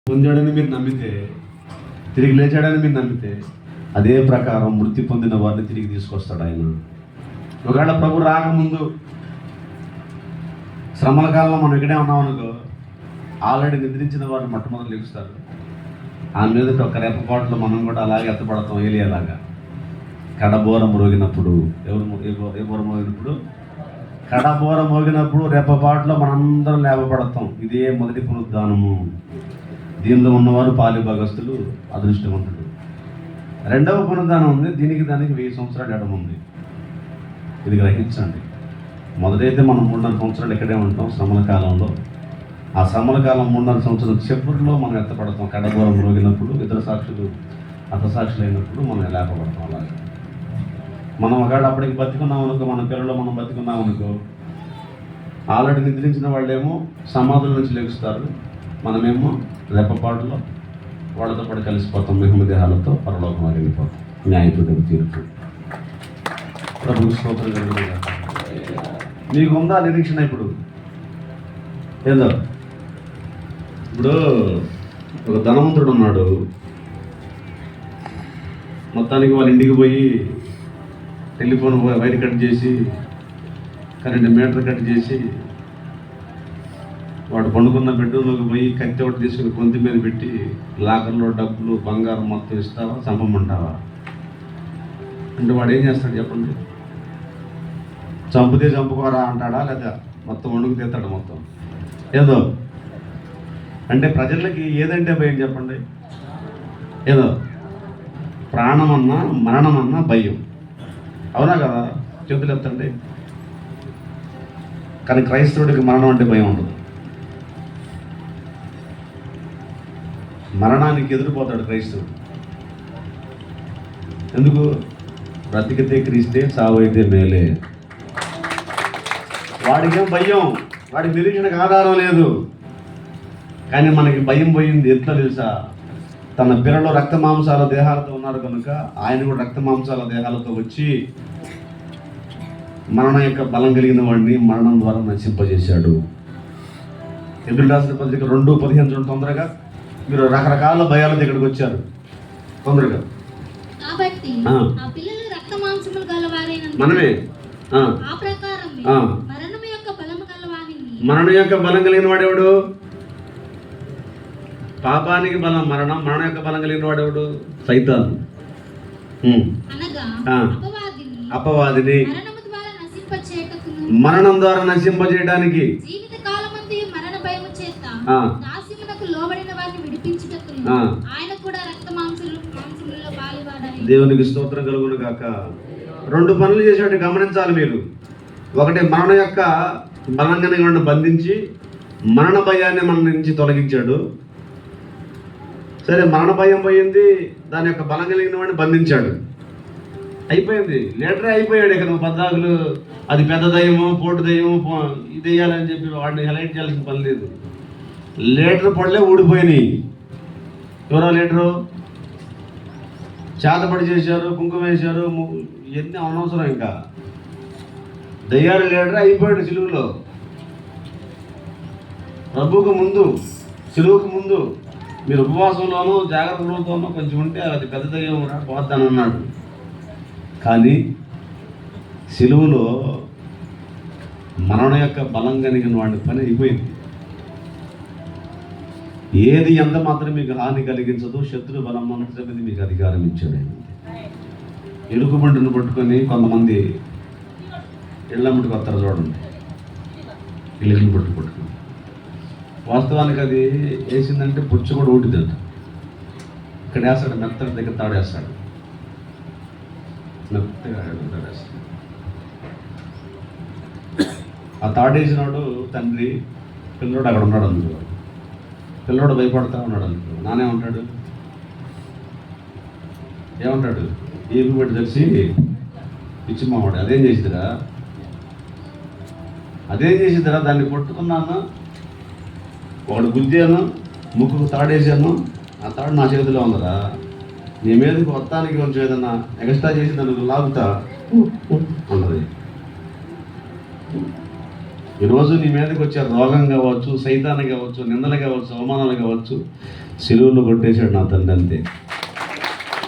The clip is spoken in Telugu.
పొందాడని మీరు నమ్మితే, తిరిగి లేచాడని మీరు నమ్మితే, అదే ప్రకారం మృతి పొందిన వారిని తిరిగి తీసుకొస్తాడు ఆయన. ఒకవేళ ప్రభు రాకముందు శ్రమల కాలంలో మనం ఇక్కడే ఉన్నామనుకో, ఆల్రెడీ నిద్రించిన వారిని మొట్టమొదటి లెగుస్తారు. ఆ మీద ఒక రెప్పపాటులో మనం కూడా అలాగే ఎత్తపడతాం. ఏలియాలాగా కడబోర మోగినప్పుడు, ఏ బోర మోగినప్పుడు? కడబోర మోగినప్పుడు రెప్పపాటులో మనందరం లేపబడతాం. ఇదే మొదటి పునరుద్ధానము. దీనిలో ఉన్నవారు పాలి భాగస్తులు, అదృష్టవంతులు. రెండవ పునరుద్ధానం ఉంది, దానికి 1000 సంవత్సరాల ఎడమ ఉంది. ఇది గ్రహించండి. మొదటైతే మనం 3.5 సంవత్సరాలు ఇక్కడే ఉంటాం శ్రమల కాలంలో. ఆ శ్రమల కాలం 3.5 సంవత్సరాల చివరిలో మనం ఎత్తపడతాం. కడబోరం రోగినప్పుడు, ఇతర సాక్షులు హతసాక్షులు అయినప్పుడు మనం లేపబడతాం. అలాగే మనం ఒకవేళ అప్పటికి బతికున్నాం అనుకో, మన పిల్లలు మనం బతికున్నాం అనుకో, ఆల్రెడీ నిద్రించిన వాళ్ళేమో సమాధుల నుంచి లెగుస్తారు. మనమేమో రెప్పపాటులో వాళ్ళతో పాటు కలిసిపోతాం. మిహమ్మ దేహాలతో పరలోకం వెళ్ళిపోతాం. న్యాయపూర్వక తీర్పు. ప్రభు స్తోత్రం కలుగునుగాక. మీకు ఉందా నిరీక్షణ? ఇప్పుడు ఏదో ఇప్పుడు ఒక ధనవంతుడు ఉన్నాడు. మొత్తానికి వాళ్ళ ఇంటికి పోయి టెలిఫోన్ వైర్ కట్ చేసి, కరెంట్ మీటర్ కట్ చేసి, వాడు పండుకున్న బెడ్రూమ్లోకి పోయి కత్తి ఒకటి తీసుకుని గొంతు మీద పెట్టి లాకర్లో డబ్బులు బంగారం మొత్తం ఇస్తావా, చంపమంటావా అంటే వాడు ఏం చేస్తాడు చెప్పండి? చంపితే చంపుకోరా అంటాడా, లేదా మొత్తం వండుకు తీస్తాడు మొత్తం? ఏదో అంటే ప్రజలకి ఏదంటే భయం చెప్పండి? ఏదో ప్రాణమన్నా మరణమన్నా భయం. అవునా కదా? చేతులు ఎత్తండి. కానీ క్రైస్తవుడికి మరణం అంటే భయం ఉండదు. మరణానికి ఎదురుపోతాడు క్రైస్తవుడు. ఎందుకు? బ్రతికితే క్రీస్తే, సావైతే మేలే. వాడికేం భయం, వాడికి నిరీక్షణకు ఆధారం లేదు. కానీ మనకి భయం పోయింది ఎట్లా తెలుసా? తన పిల్లలు రక్త మాంసాల దేహాలతో ఉన్నారు కనుక ఆయన కూడా రక్త మాంసాల దేహాలతో వచ్చి మరణం యొక్క బలం కలిగిన వాడిని మరణం ద్వారా నశింపజేశాడు. ఎదురు రాసిన పత్రిక 2:15 చూడండి తొందరగా. మీరు రకరకాల భయాలతో ఇక్కడికి వచ్చారు తొందరగా. కాబట్టి ఆ పిల్లలు రక్త మాంసములు గలవారైనందున మనమే ఆ ప్రకారమే మరణం యొక్క బలము గలవానిని. మరణం యొక్క బలం కలిగిన వాడెవడు? పాపానికి బలం మరణం. మరణం యొక్క బలం కలిగిన వాడెవడు? సైతాను. అనగా అపవాదిని మరణం ద్వారా నశింపజేయడానికి, జీవిత కాలమందు మరణ భయము చేత నాశనమునకు లోబడిన వారిని విడిపించుటకును ఆయన కూడా రక్త మాంసములలో పాలివాడని. దేవునికి స్తోత్రం కలుగును గాక. 2 పనులు చేసేవాడు గమనించాలి మీరు. ఒకటి, మరణం యొక్క బలంగా బంధించి మరణ భయాన్ని మన నుంచి తొలగించాడు. సరే, మరణ భయం పోయింది, దాని యొక్క బలం కలిగిన వాడిని బంధించాడు. అయిపోయింది, లీటరే అయిపోయాడు. ఇక నువ్వు పద్దాకులు అది పెద్ద దయ్యము, పోటు దయ్యము, ఇది వేయాలని చెప్పి వాడిని హైలైట్ చేయాల్సిన పని లేదు. లీటర్ పడలే ఊడిపోయినాయి. ఎవరో లీటరు చేతపడి చేశారు, కుంకుమ వేశారు, ఇవన్నీ అనవసరం. ఇంకా దయ్యాలు లీటరే అయిపోయాడు సిలువులో. ప్రభువుకు ముందు, సిలువుకు ముందు మీరు ఉపవాసంలోనూ జాగ్రత్తలతోనూ కొంచెం ఉంటే అది పెద్ద దయ్యం పోతాను అన్నాడు. కానీ సిలువులో మరణం యొక్క బలం కలిగిన వాడి పని అయిపోయింది. ఏది ఎంత మాత్రం మీకు హాని కలిగించదు, శత్రు బలం మనసు మీద మీకు అధికారం ఇచ్చాడు. ఎలుగుబంటిని పట్టుకొని కొంతమంది ఇళ్ళమ్మటికి వస్తారు చూడండి, ఇళ్ళని పట్టుకొని. వాస్తవానికి అది వేసిందంటే పుచ్చు కూడా ఊటిదంట. ఇక్కడ వేస్తాడు, మెత్తడి దగ్గర తాడేస్తాడు, మెత్తగా తాడేస్తాడు. ఆ తాడేసినాడు తండ్రి, పిల్లోడు అక్కడ ఉన్నాడు అందులో. పిల్లోడు భయపడతా ఉన్నాడు అందులో. నానే ఉంటాడు, ఏమంటాడు? ఏపీ పెట్టి తెలిసి పిచ్చి మావాడు అదేం చేసిదిరా, దాన్ని కొట్టుకున్నాను, ఒకడు గుద్దాను, ముక్కుకు తాడేసాను, ఆ తాడు నా చేతిలో ఉందరా, నీ మీదకి మొత్తానికి కొంచెం ఏదన్నా ఎక్స్ట్రా చేసి దానికి లాగుతా అన్నది. ఈరోజు నీ మీదకి వచ్చే రోగం కావచ్చు, సైతాన్ని కావచ్చు, నిందలు కావచ్చు, అవమానాలు కావచ్చు, సిలువలో కొట్టేశాడు నా తండ్రి అంతే.